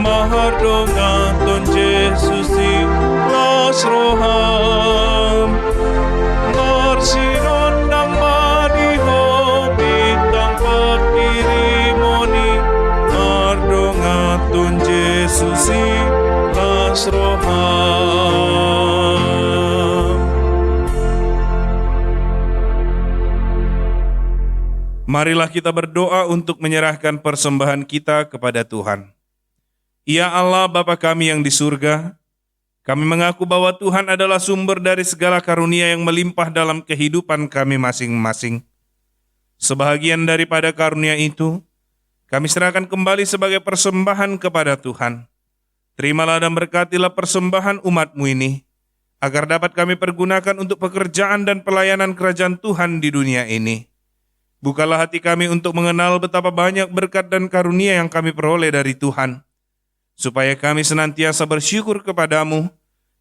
mahardongaton Yesus di las roham, marsinon nang madiho bitang pakirimoni, mardongaton Yesus di las roham. Marilah kita berdoa untuk menyerahkan persembahan kita kepada Tuhan. Ya Allah Bapa kami yang di surga, kami mengaku bahwa Tuhan adalah sumber dari segala karunia yang melimpah dalam kehidupan kami masing-masing. Sebahagian daripada karunia itu, kami serahkan kembali sebagai persembahan kepada Tuhan. Terimalah dan berkatilah persembahan umat-Mu ini, agar dapat kami pergunakan untuk pekerjaan dan pelayanan kerajaan Tuhan di dunia ini. Bukalah hati kami untuk mengenal betapa banyak berkat dan karunia yang kami peroleh dari Tuhan, supaya kami senantiasa bersyukur kepadamu,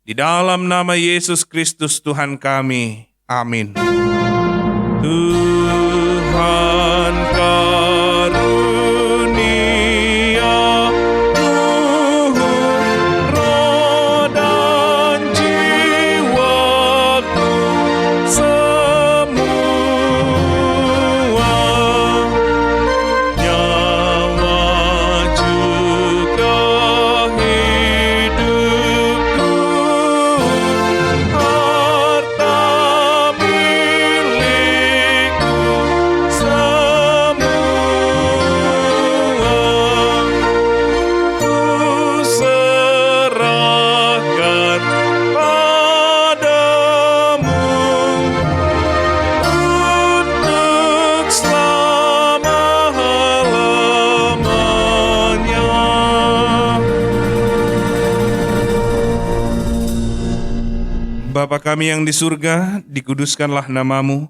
di dalam nama Yesus Kristus Tuhan kami. Amin. Tuhan karunia roh dan jiwaku semua, nyawa juga hidupku, harta milikku semua, ku serahkan padamu untuk selama-lamanya. Bapa kami yang di surga, dikuduskanlah namamu,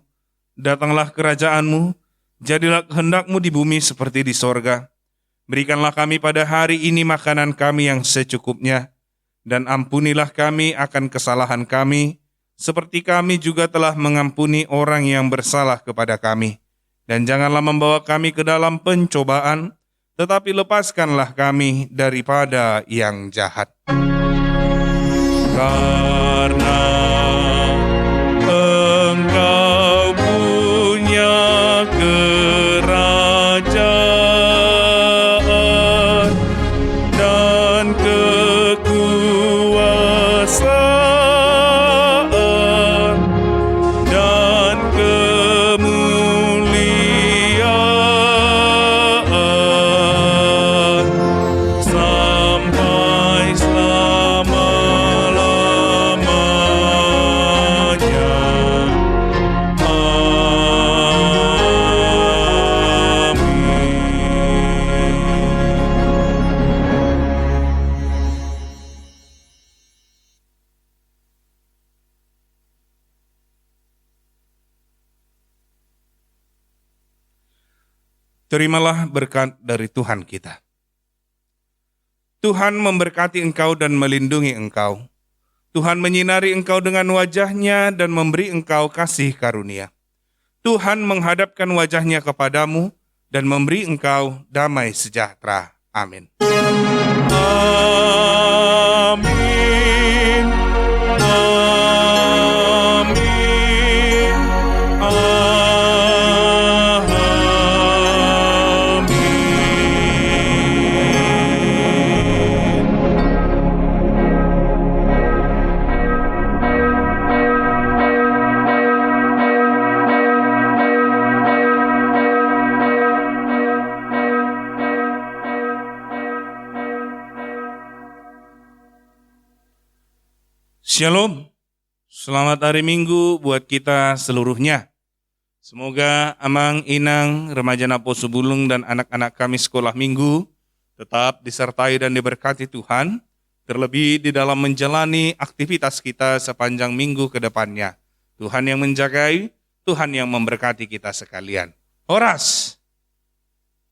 datanglah kerajaanmu, jadilah kehendak-Mu di bumi seperti di sorga. Berikanlah kami pada hari ini makanan kami yang secukupnya, dan ampunilah kami akan kesalahan kami, seperti kami juga telah mengampuni orang yang bersalah kepada kami. Dan janganlah membawa kami ke dalam pencobaan, tetapi lepaskanlah kami daripada yang jahat. Karena Engkau punya kerajaan dan kekuasaan dan kemuliaan sampai selama-lamanya. Terimalah berkat dari Tuhan kita. Tuhan memberkati engkau dan melindungi engkau. Tuhan menyinari engkau dengan wajah-Nya dan memberi engkau kasih karunia. Tuhan menghadapkan wajah-Nya kepadamu dan memberi engkau damai sejahtera. Amin. Amin. Amin. Shalom, selamat hari Minggu buat kita seluruhnya. Semoga Amang, Inang, remaja Napo Subulung dan anak-anak kami sekolah Minggu tetap disertai dan diberkati Tuhan, terlebih di dalam menjalani aktivitas kita sepanjang minggu ke depannya. Tuhan yang menjagai, Tuhan yang memberkati kita sekalian. Horas.